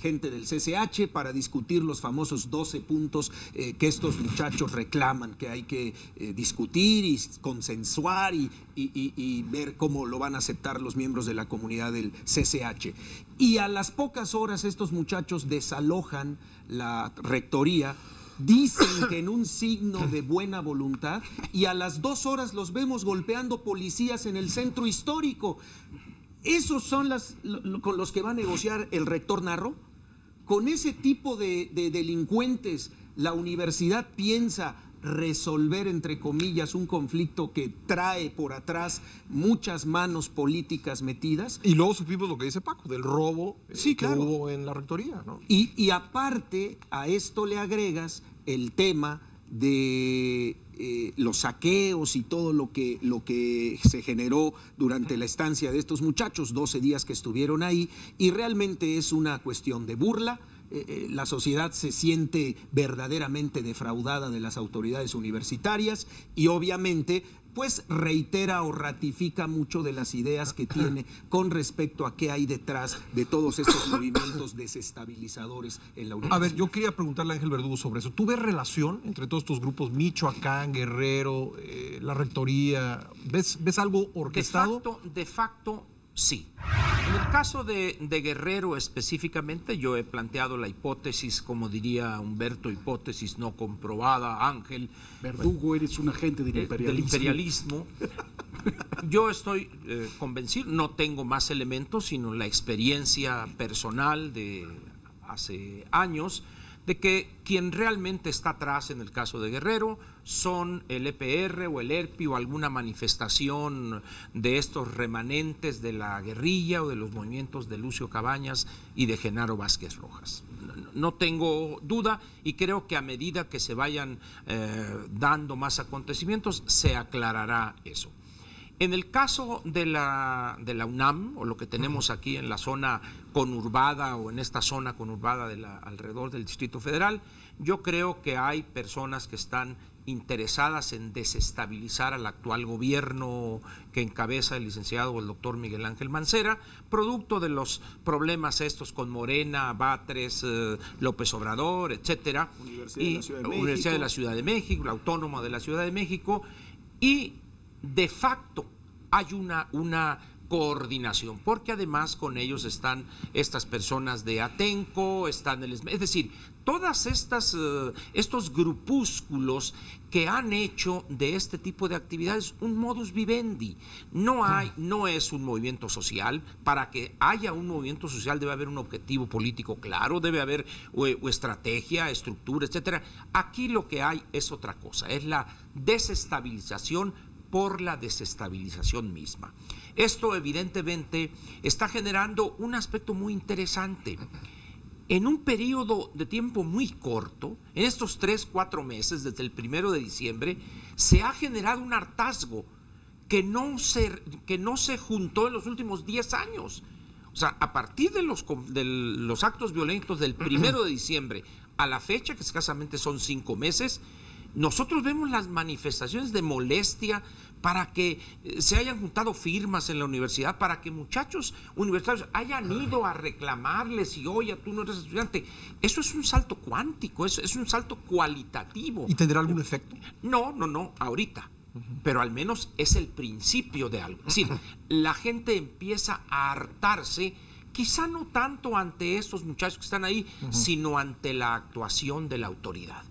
gente del CCH para discutir los famosos 12 puntos que estos muchachos reclaman, que hay que discutir y consensuar y ver cómo lo van a aceptar los miembros de la comunidad del CCH. Y a las pocas horas estos muchachos desalojan la rectoría, dicen que en un signo de buena voluntad, y a las 2 horas los vemos golpeando policías en el centro histórico. ¿Esos son con los que va a negociar el rector Narro? ¿Con ese tipo de delincuentes la universidad piensa resolver, entre comillas, un conflicto que trae por atrás muchas manos políticas metidas? Y luego supimos lo que dice Paco, del robo Sí, que claro. hubo en la rectoría, ¿no? Y aparte, a esto le agregas el tema de los saqueos y todo lo que se generó durante la estancia de estos muchachos, 12 días que estuvieron ahí, y realmente es una cuestión de burla. La sociedad se siente verdaderamente defraudada de las autoridades universitarias y obviamente pues reitera o ratifica mucho de las ideas que tiene con respecto a qué hay detrás de todos estos movimientos desestabilizadores en la universidad. A ver, yo quería preguntarle a Ángel Verdugo sobre eso. ¿Tú ves relación entre todos estos grupos, Michoacán, Guerrero, la rectoría? ¿Ves algo orquestado? De facto, sí. En el caso de Guerrero específicamente, yo he planteado la hipótesis, como diría Humberto, hipótesis no comprobada, Ángel. Verdugo, eres un agente del imperialismo. Yo estoy convencido, no tengo más elementos, sino la experiencia personal de hace años, de que quien realmente está atrás en el caso de Guerrero son el EPR o el ERPI o alguna manifestación de estos remanentes de la guerrilla o de los movimientos de Lucio Cabañas y de Genaro Vázquez Rojas. No tengo duda, y creo que a medida que se vayan dando más acontecimientos se aclarará eso. En el caso de la UNAM, o lo que tenemos aquí en la zona conurbada o en esta zona conurbada alrededor del Distrito Federal, yo creo que hay personas que están interesadas en desestabilizar al actual gobierno que encabeza el licenciado el doctor Miguel Ángel Mancera, producto de los problemas estos con Morena, Batres, López Obrador, etcétera, Universidad de la Ciudad de México, la Autónoma de la Ciudad de México, y de facto hay una coordinación, porque además con ellos están estas personas de Atenco, es decir, todas estos grupúsculos que han hecho de este tipo de actividades un modus vivendi. No es un movimiento social. Para que haya un movimiento social debe haber un objetivo político claro, debe haber estrategia, estructura, etcétera. Aquí lo que hay es otra cosa, es la desestabilización por la desestabilización misma. Esto evidentemente está generando un aspecto muy interesante. en un periodo de tiempo muy corto, en estos 3-4 meses, desde el 1 de diciembre, se ha generado un hartazgo que no se juntó en los últimos 10 años. O sea, a partir de los actos violentos del 1 de diciembre a la fecha, que escasamente son 5 meses, nosotros vemos las manifestaciones de molestia para que se hayan juntado firmas en la universidad, para que muchachos universitarios hayan ido a reclamarles y oye, tú no eres estudiante. Eso es un salto cuántico, es un salto cualitativo. ¿Y tendrá algún efecto? No, ahorita. Pero al menos es el principio de algo. Es decir, la gente empieza a hartarse, quizá no tanto ante estos muchachos que están ahí, sino ante la actuación de la autoridad.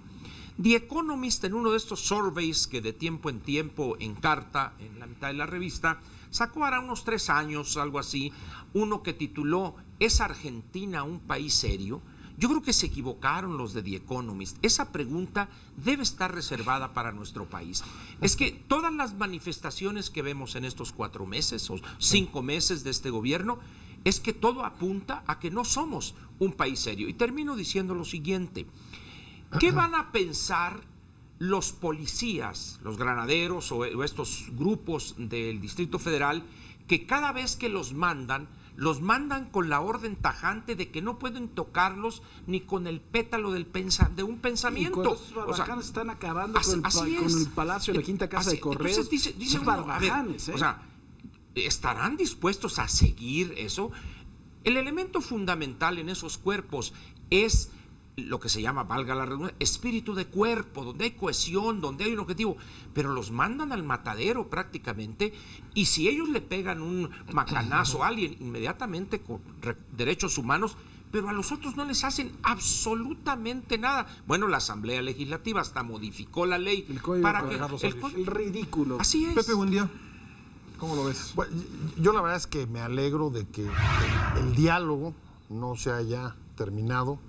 The Economist, en uno de estos surveys que de tiempo en tiempo encarta en la mitad de la revista, sacó ahora unos 3 años, algo así, uno que tituló ¿Es Argentina un país serio? Yo creo que se equivocaron los de The Economist. Esa pregunta debe estar reservada para nuestro país. Es que todas las manifestaciones que vemos en estos 4 meses o 5 meses de este gobierno, es que todo apunta a que no somos un país serio. Y termino diciendo lo siguiente. ¿Qué van a pensar los policías, los granaderos o estos grupos del Distrito Federal que cada vez que los mandan con la orden tajante de que no pueden tocarlos ni con el pétalo de un pensamiento? Y cuando esos barbajanes están acabando con el Palacio de la Quinta Casa de Correos. Entonces dice uno, barbajanes, o sea, ¿estarán dispuestos a seguir eso? El elemento fundamental en esos cuerpos es lo que se llama, valga la redundancia, espíritu de cuerpo, donde hay cohesión, donde hay un objetivo, pero los mandan al matadero prácticamente, y si ellos le pegan un macanazo a alguien, inmediatamente con derechos humanos, pero a los otros no les hacen absolutamente nada. Bueno, la Asamblea Legislativa hasta modificó la ley para que el ridículo. Así es. Pepe, buen día. ¿Cómo lo ves? Bueno, yo la verdad es que me alegro de que el diálogo no se haya terminado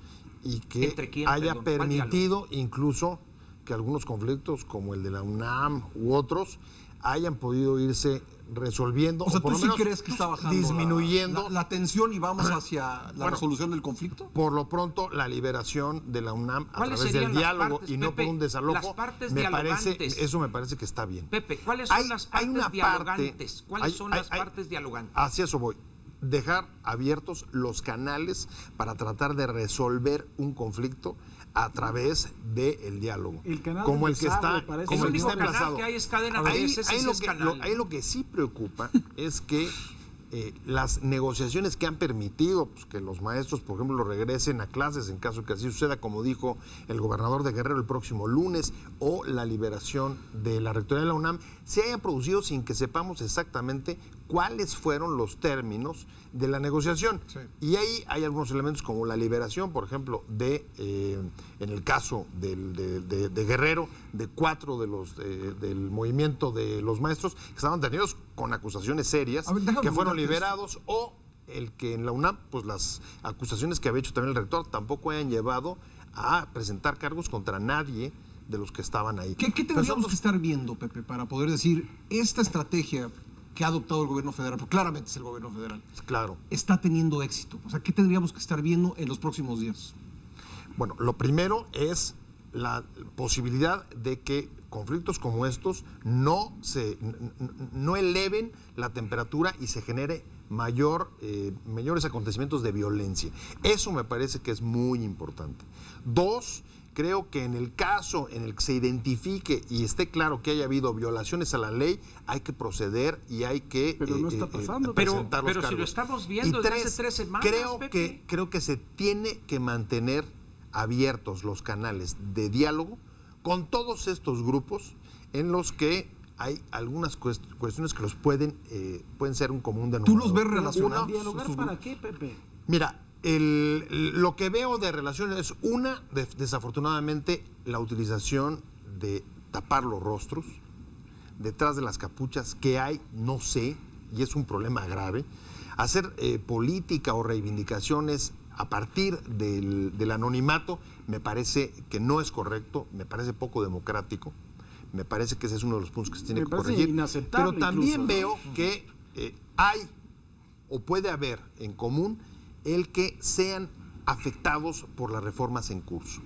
y que haya permitido incluso que algunos conflictos como el de la UNAM u otros hayan podido irse resolviendo. O sea, por ¿tú lo sí menos crees que está bajando disminuyendo la tensión y vamos hacia la resolución del conflicto? Por lo pronto, la liberación de la UNAM a través del serían las diálogo partes, y no Pepe, por un desalojo, las partes eso dialogantes? me parece que está bien. Pepe, ¿cuáles son las partes dialogantes? ¿Cuáles son las hay- partes dialogantes? Hacia eso voy. Dejar abiertos los canales para tratar de resolver un conflicto a través del diálogo. El canal como del el que desagüe, está, parece. como el El que único está canal emplazado. que hay es cadena tres, ese es canal. Ahí lo que sí preocupa es que las negociaciones que han permitido pues, que los maestros, por ejemplo, regresen a clases en caso que así suceda, como dijo el gobernador de Guerrero el próximo lunes, o la liberación de la rectoría de la UNAM, se hayan producido sin que sepamos exactamente cuáles fueron los términos de la negociación. Sí. Y ahí hay algunos elementos como la liberación, por ejemplo, en el caso de Guerrero, de 4 de los del movimiento de los maestros que estaban detenidos con acusaciones serias, A ver, déjame que fueron preguntarte liberados, o el que en la UNAM, pues las acusaciones que había hecho también el rector tampoco hayan llevado a presentar cargos contra nadie de los que estaban ahí. ¿Qué tendríamos que estar viendo, Pepe, para poder decir esta estrategia que ha adoptado el gobierno federal, porque claramente es el gobierno federal, Claro. está teniendo éxito? O sea, ¿qué tendríamos que estar viendo en los próximos días? Bueno, lo primero es la posibilidad de que conflictos como estos no eleven la temperatura y se genere mayores acontecimientos de violencia. Eso me parece que es muy importante. 2, creo que en el caso en el que se identifique y esté claro que haya habido violaciones a la ley, hay que proceder y hay que Pero no está pasando. presentar los Pero si cargos. lo estamos viendo Y desde 3, hace 3 semanas, Pepe. creo que se tiene que mantener abiertos los canales de diálogo con todos estos grupos en los que hay algunas cuestiones que los pueden ser un común denominador. ¿Tú los ves relacionados? ¿Dialogar para qué, Pepe? Mira, lo que veo de relaciones es desafortunadamente, la utilización de tapar los rostros detrás de las capuchas que hay, no sé, y es un problema grave. Hacer política o reivindicaciones a partir del anonimato me parece que no es correcto, me parece poco democrático, me parece que ese es uno de los puntos que se tiene que corregir. Inaceptable. Pero también incluso, veo que hay o puede haber en común el que sean afectados por las reformas en curso,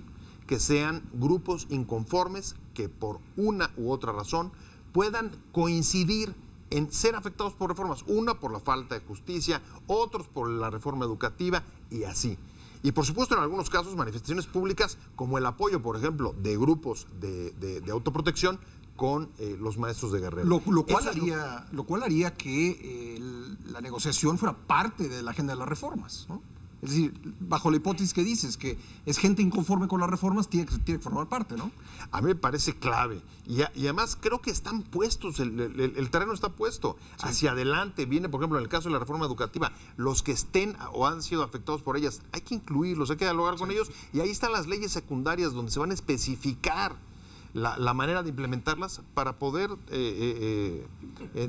que sean grupos inconformes que por una u otra razón puedan coincidir en ser afectados por reformas, una por la falta de justicia, otros por la reforma educativa y así. Y por supuesto en algunos casos manifestaciones públicas como el apoyo, por ejemplo, de grupos de autoprotección con los maestros de Guerrero. Lo cual haría que la negociación fuera parte de la agenda de las reformas, ¿no? Es decir, bajo la hipótesis que dices, que es gente inconforme con las reformas, tiene que formar parte, ¿no? A mí me parece clave. Y además creo que están puestos, el terreno está puesto. Sí. Hacia adelante viene, por ejemplo, en el caso de la reforma educativa, los que estén o han sido afectados por ellas, hay que incluirlos, hay que dialogar con ellos. Y ahí están las leyes secundarias donde se van a especificar la manera de implementarlas para poder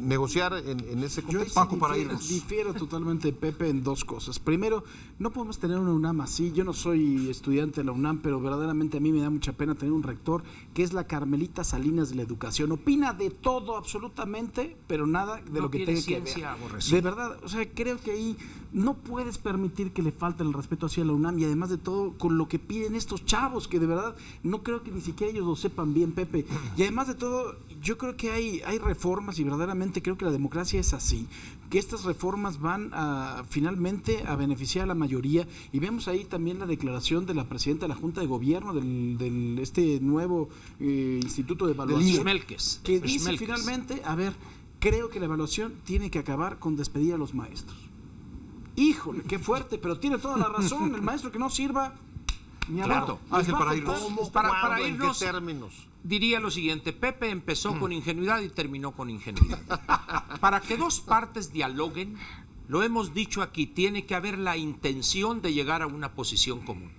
negociar en ese contexto. Paco, para irnos. Difiero totalmente, Pepe, en dos cosas. Primero, no podemos tener una UNAM así. Yo no soy estudiante de la UNAM, pero verdaderamente a mí me da mucha pena tener un rector que es la Carmelita Salinas de la educación. Opina de todo absolutamente, pero nada de lo que tenga que ver. De verdad, o sea, creo que ahí no puedes permitir que le falte el respeto hacia la UNAM y además de todo con lo que piden estos chavos, que de verdad no creo que ni siquiera ellos lo sepan bien, Pepe. Y además de todo, yo creo que hay reformas y verdaderamente creo que la democracia es así, que estas reformas van finalmente a beneficiar a la mayoría y vemos ahí también la declaración de la presidenta de la Junta de Gobierno del este nuevo Instituto de Evaluación, que dice finalmente, a ver, creo que la evaluación tiene que acabar con despedir a los maestros. Híjole, qué fuerte, pero tiene toda la razón. El maestro que no sirva, ni claro. Para irnos, ¿en qué términos? Diría lo siguiente: Pepe empezó con ingenuidad y terminó con ingenuidad. Para que dos partes dialoguen, lo hemos dicho aquí, tiene que haber la intención de llegar a una posición común.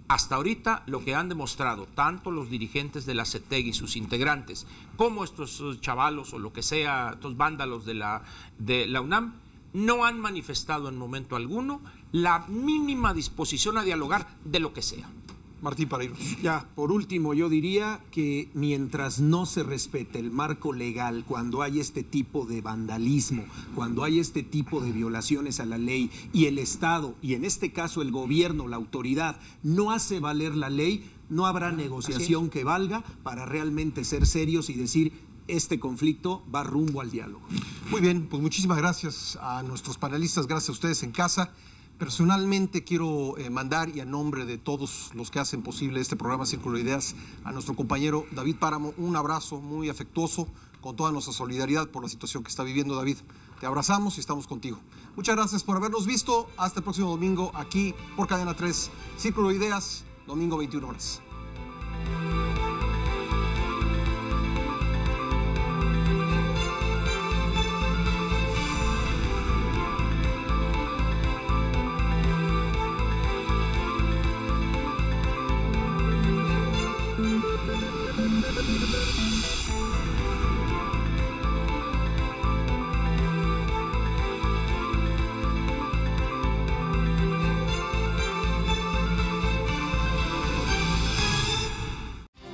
Hasta ahorita lo que han demostrado tanto los dirigentes de la CETEG y sus integrantes, como estos chavalos o lo que sea, estos vándalos de la UNAM, no han manifestado en momento alguno la mínima disposición a dialogar de lo que sea. Martín, para irnos. Ya, por último, yo diría que mientras no se respete el marco legal, cuando hay este tipo de vandalismo, cuando hay este tipo de violaciones a la ley y el Estado, y en este caso el gobierno, la autoridad, no hace valer la ley, no habrá negociación que valga para realmente ser serios y decir: este conflicto va rumbo al diálogo. Muy bien, pues muchísimas gracias a nuestros panelistas, gracias a ustedes en casa. Personalmente quiero mandar, y a nombre de todos los que hacen posible este programa Círculo de Ideas, a nuestro compañero David Páramo, un abrazo muy afectuoso, con toda nuestra solidaridad por la situación que está viviendo. David, te abrazamos y estamos contigo. Muchas gracias por habernos visto. Hasta el próximo domingo aquí por Cadena 3, Círculo de Ideas, domingo 21 horas.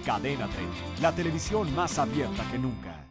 Cadena 30, la televisión más abierta que nunca.